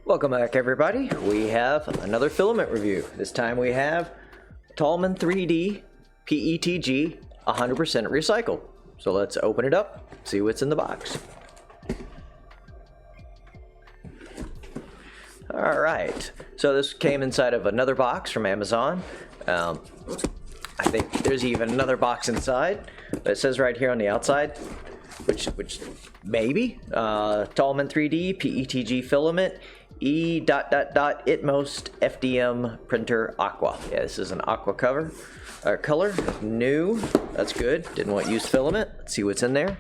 Welcome back, everybody. We have another filament review. This time we have Taulman3D PETG 100% recycled. So let's open it up, see what's in the box. Alright, so this came inside of another box from Amazon. I think there's even another box inside, but it says right here on the outside, which maybe, Taulman3D PETG filament E.itmost FDM printer Aqua. Yeah, this is an Aqua cover, color, new, that's good. Didn't want used filament. Let's see what's in there.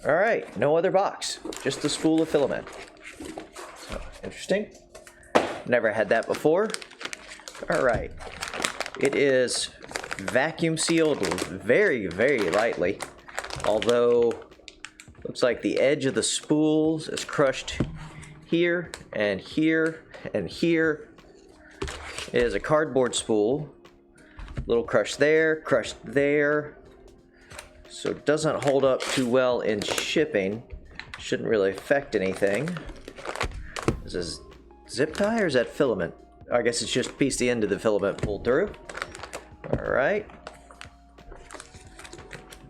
All right, no other box, just a spool of filament. So, interesting. Never had that before. All right, it is vacuum sealed very, very lightly, although looks like the edge of the spools is crushed here and here and here. It is a cardboard spool, little crushed there, so it doesn't hold up too well in shipping. Shouldn't really affect anything. Is this zip tie or is that filament? I guess it's just piece the end of the filament pulled through. All right.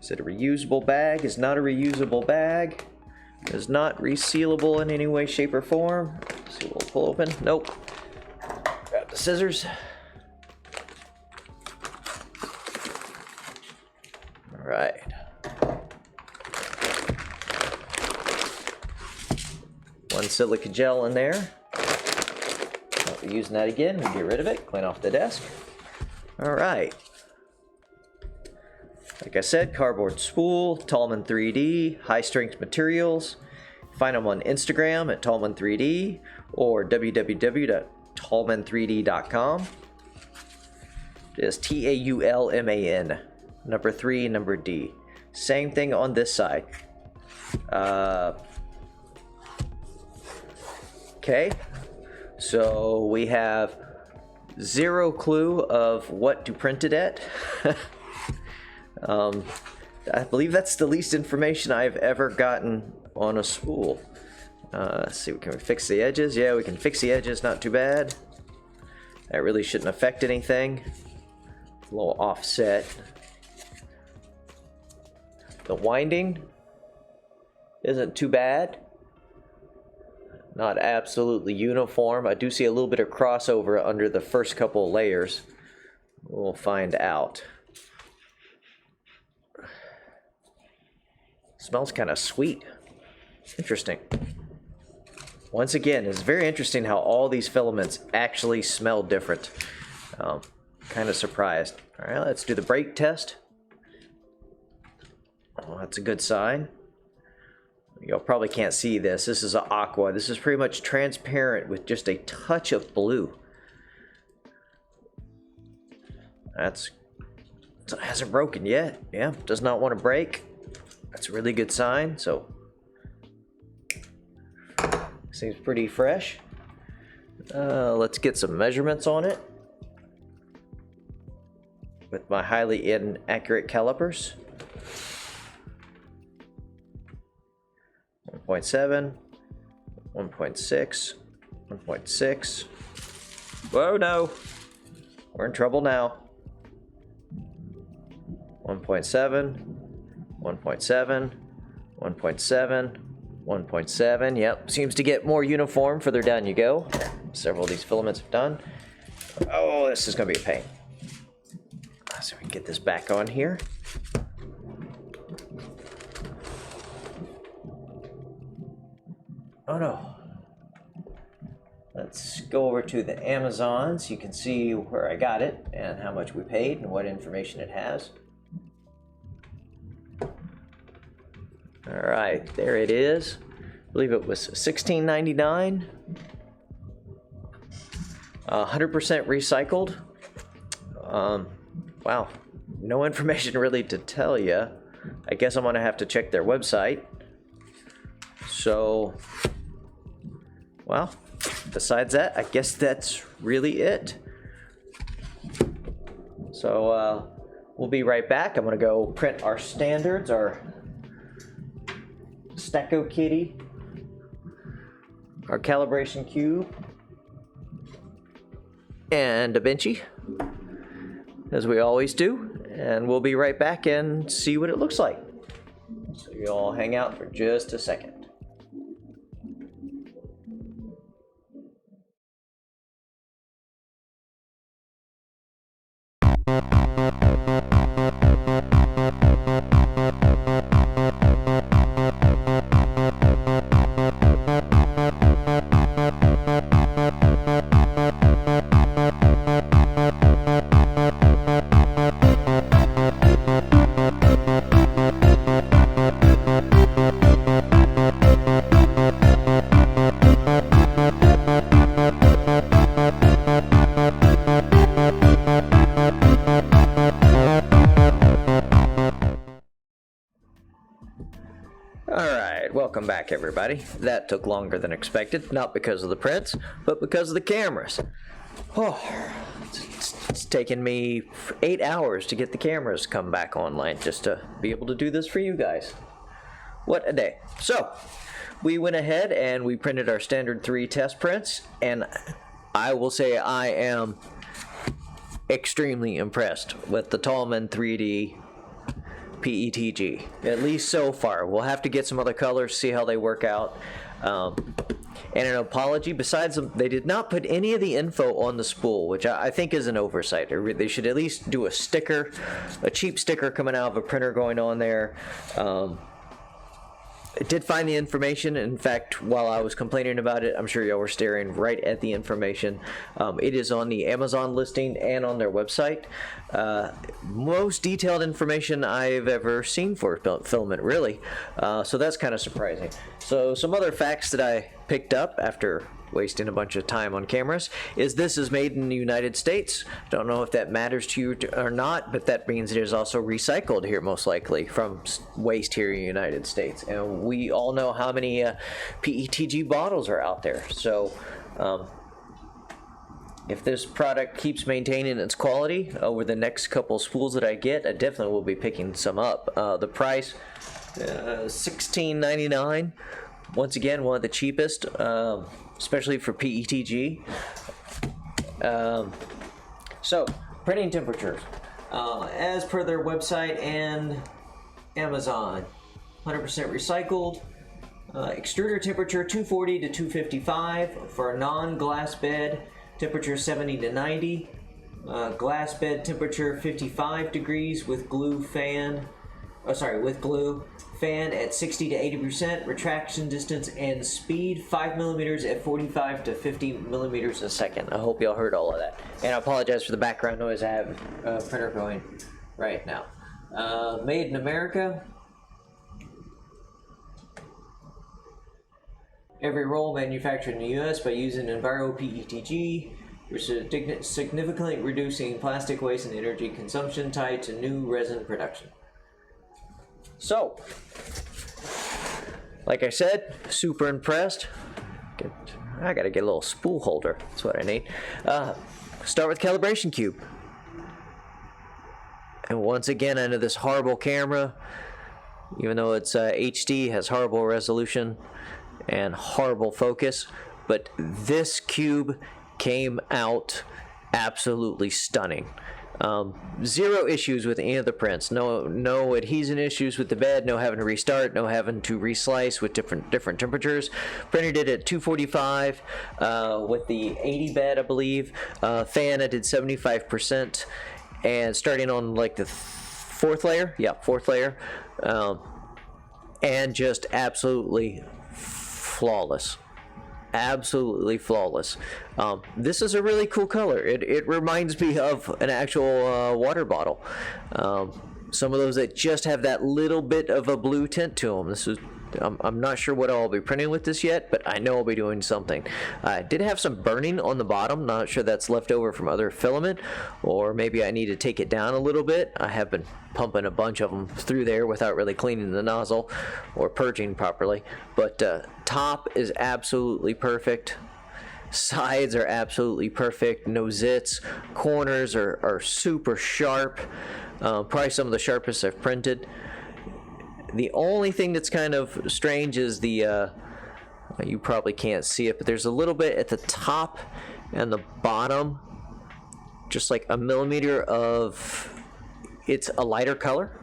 Is it a reusable bag? Is not a reusable bag. Is not resealable in any way, shape, or form. Let's see, we'll pull open. Nope. Grab the scissors. All right. One silica gel in there. Using that again, we get rid of it, clean off the desk. All right. Like I said, cardboard spool, Taulman3D, high strength materials. Find them on Instagram at Taulman3D or www.taulman3d.com. Just Taulman, number 3, number D. Same thing on this side. Okay. So we have zero clue of what to print it at. I believe that's the least information I've ever gotten on a spool. Let's see, can we fix the edges? Yeah, we can fix the edges, not too bad. That really shouldn't affect anything. A little offset. The winding isn't too bad. Not absolutely uniform. I do see a little bit of crossover under the first couple of layers. We'll find out. Smells kind of sweet. Interesting. Once again, it's very interesting how all these filaments actually smell different. Kind of surprised. All right, let's do the break test. Oh, that's a good sign. You probably can't see this. This is an aqua. This is pretty much transparent with just a touch of blue. It hasn't broken yet. Yeah, does not want to break. That's a really good sign. So seems pretty fresh. Let's get some measurements on it with my highly inaccurate calipers. 1.7, 1.6, 1.6. Whoa, no. We're in trouble now. 1.7, 1.7, 1.7, 1.7. Yep, seems to get more uniform further down you go. Several of these filaments have done. Oh, this is going to be a pain. So we can get this back on here. Oh no. Let's go over to the Amazon so you can see where I got it and how much we paid and what information it has. All right, there it is. I believe it was $16.99. 100% recycled. Wow, no information really to tell you. I guess I'm gonna have to check their website. So, well, besides that, I guess that's really it. So we'll be right back. I'm gonna go print our standards, our Stecco Kitty, our Calibration Cube, and Da Vinci, as we always do, and we'll be right back and see what it looks like. So you all hang out for just a second. Welcome back, everybody. That took longer than expected, not because of the prints, but because of the cameras. Oh, it's taken me 8 hours to get the cameras come back online just to be able to do this for you guys. What a day. So, we went ahead and we printed our standard 3 test prints, and I will say I am extremely impressed with the Taulman3D PETG, at least so far. We'll have to get some other colors, see how they work out. And an apology, besides them, they did not put any of the info on the spool, which I think is an oversight. They should at least do a sticker, a cheap sticker coming out of a printer going on there. I did find the information. In fact, while I was complaining about it, I'm sure y'all were staring right at the information. It is on the Amazon listing and on their website. Most detailed information I've ever seen for filament, really. So that's kind of surprising. So some other facts that I picked up after wasting a bunch of time on cameras is this is made in the United States. Don't know if that matters to you or not, but that means it is also recycled here, most likely from waste here in the United States. And we all know how many PETG bottles are out there. So if this product keeps maintaining its quality over the next couple spools that I get, I definitely will be picking some up. The price, $16.99. Once again, one of the cheapest, especially for PETG. So, printing temperatures. As per their website and Amazon, 100% recycled. Extruder temperature 240 to 255 for a non-glass bed. Temperature 70 to 90. Glass bed temperature 55 degrees with glue fan. With glue. Fan at 60 to 80%, retraction distance and speed 5 millimeters at 45 to 50 millimeters a second. I hope y'all heard all of that. And I apologize for the background noise. I have a printer going right now. Made in America. Every roll manufactured in the U.S. by using Enviro PETG, which is significantly reducing plastic waste and energy consumption tied to new resin production. So, like I said, super impressed. I gotta get a little spool holder. That's what I need. Start with Calibration Cube. And once again, I know this horrible camera, even though it's HD, has horrible resolution and horrible focus, but this cube came out absolutely stunning. Zero issues with any of the prints. No adhesion issues with the bed. No having to restart. No having to reslice with different temperatures. Printed it at 245 with the 80 bed, I believe. Fan I did 75%, and starting on like the fourth layer. Yeah, fourth layer, and just absolutely flawless. Absolutely flawless. This is a really cool color. It reminds me of an actual water bottle. Some of those that just have that little bit of a blue tint to them. This is I'm not sure what I'll be printing with this yet, but I know I'll be doing something. I did have some burning on the bottom. Not sure that's left over from other filament, or maybe I need to take it down a little bit. I have been pumping a bunch of them through there without really cleaning the nozzle or purging properly. But top is absolutely perfect. Sides are absolutely perfect. No zits. Corners are super sharp. Probably some of the sharpest I've printed. The only thing that's kind of strange is the, you probably can't see it, but there's a little bit at the top and the bottom, just like a millimeter of, it's a lighter color.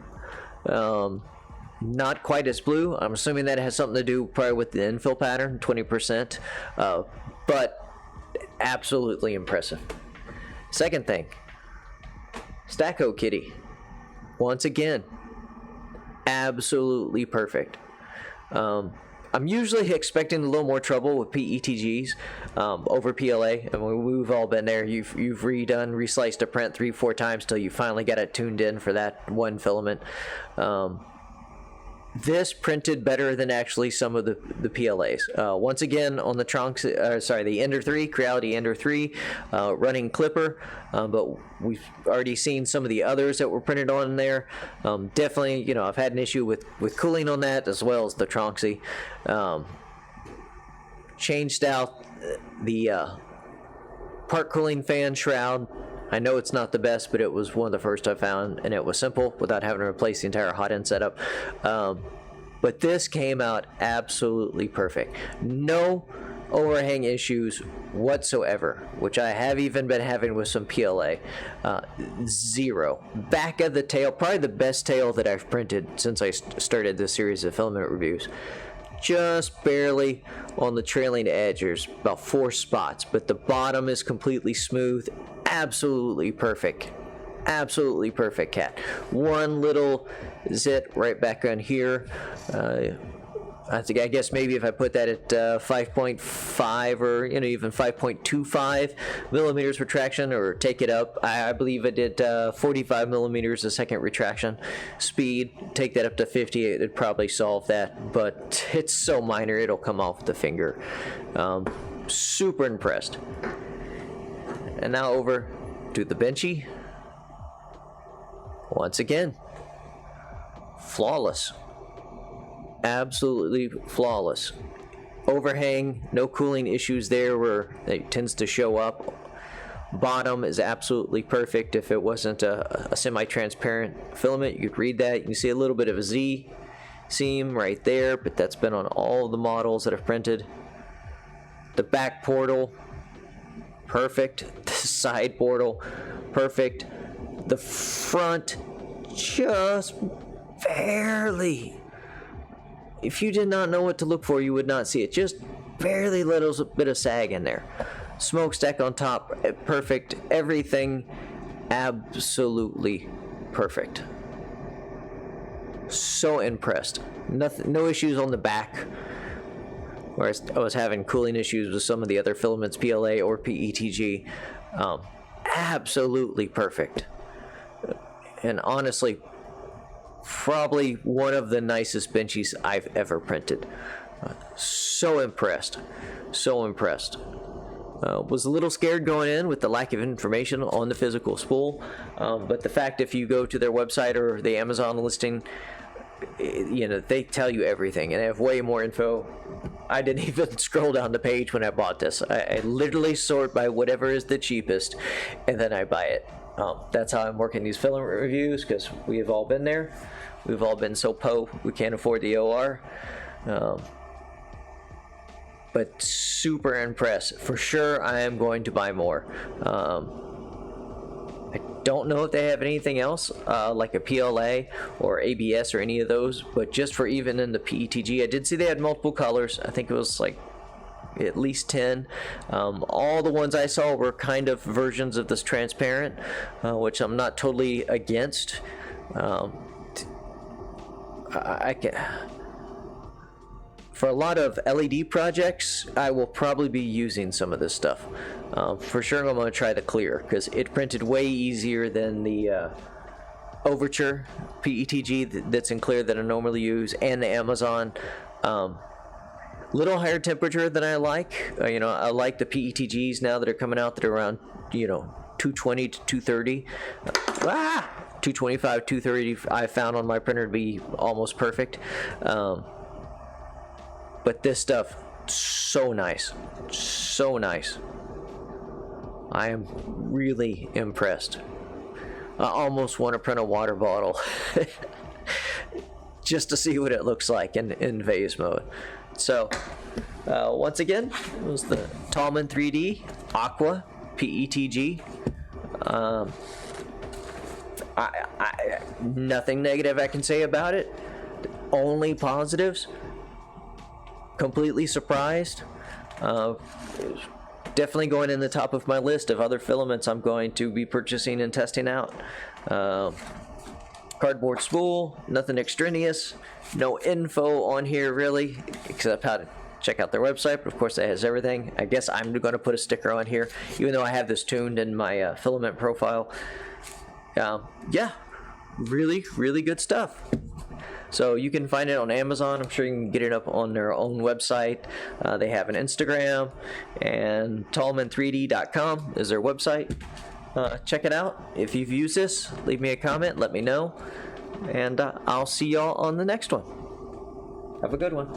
Not quite as blue. I'm assuming that has something to do probably with the infill pattern, 20%, but absolutely impressive. Second thing, Stacko Kitty. Once again, absolutely perfect. I'm usually expecting a little more trouble with PETGs over PLA. I mean, we've all been there. You've redone, resliced a print 3-4 times till you finally got it tuned in for that one filament. This printed better than actually some of the PLAs. Once again, on the trunks, the Ender 3, Creality Ender 3, running Clipper, but we've already seen some of the others that were printed on there. Definitely, you know, I've had an issue with cooling on that as well as the Tronxy. Changed out the part cooling fan shroud. I know it's not the best, but it was one of the first I found, and it was simple without having to replace the entire hot end setup. But this came out absolutely perfect. No overhang issues whatsoever, which I have even been having with some PLA. Zero. Back of the tail, probably the best tail that I've printed since I started this series of filament reviews. Just barely on the trailing edge. There's about 4 spots, but the bottom is completely smooth. Absolutely perfect. Absolutely perfect cat. One little zit right back on here. I guess maybe if I put that at 5.5 or even 5.25 millimeters retraction, or take it up, I believe I did 45 millimeters a second retraction speed. Take that up to 50, it'd probably solve that, but it's so minor it'll come off the finger. Super impressed. And now over to the benchy. Once again, flawless. Absolutely flawless. Overhang, no cooling issues there where it tends to show up. Bottom is absolutely perfect. If it wasn't a semi-transparent filament, you could read that. You can see a little bit of a Z seam right there, but that's been on all the models that I've printed. The back portal, perfect. The side portal, perfect. The front, just barely. If you did not know what to look for, you would not see it. Just barely little bit of sag in there. Smokestack on top, perfect. Everything absolutely perfect. So impressed. Nothing, no issues on the back. Whereas I was having cooling issues with some of the other filaments, PLA or PETG. Absolutely perfect. And honestly, probably one of the nicest benchies I've ever printed. So impressed. So impressed. Was a little scared going in with the lack of information on the physical spool, but the fact if you go to their website or the Amazon listing, they tell you everything and they have way more info. I didn't even scroll down the page when I bought this. I literally sort by whatever is the cheapest and then I buy it. That's how I'm working these filament reviews, because we have all been there. We've all been so we can't afford the OR. But super impressed. For sure, I am going to buy more. I don't know if they have anything else, like a PLA or ABS or any of those, but just for even in the PETG, I did see they had multiple colors. I think it was like at least 10. All the ones I saw were kind of versions of this transparent, which I'm not totally against. I can, for a lot of LED projects, I will probably be using some of this stuff. For sure, I'm going to try the clear, because it printed way easier than the Overture PETG that's in clear that I normally use, and the Amazon Little higher temperature than I like. You know, I like the PETGs now that are coming out that are around, you know, 220 to 230. 225, 230 I found on my printer to be almost perfect. But this stuff, so nice. So nice. I am really impressed. I almost want to print a water bottle just to see what it looks like in vase mode. So, once again, it was the Taulman3D Aqua PETG. Nothing negative I can say about it. Only positives. Completely surprised. Definitely going in the top of my list of other filaments I'm going to be purchasing and testing out. Cardboard spool, nothing extraneous, no info on here really, except how to check out their website, but of course that has everything. I guess I'm going to put a sticker on here, even though I have this tuned in my filament profile. Yeah, really, really good stuff. So you can find it on Amazon. I'm sure you can get it up on their own website. They have an Instagram, and Taulman3D.com is their website. Check it out. If you've used this, leave me a comment, let me know, and I'll see y'all on the next one. Have a good one.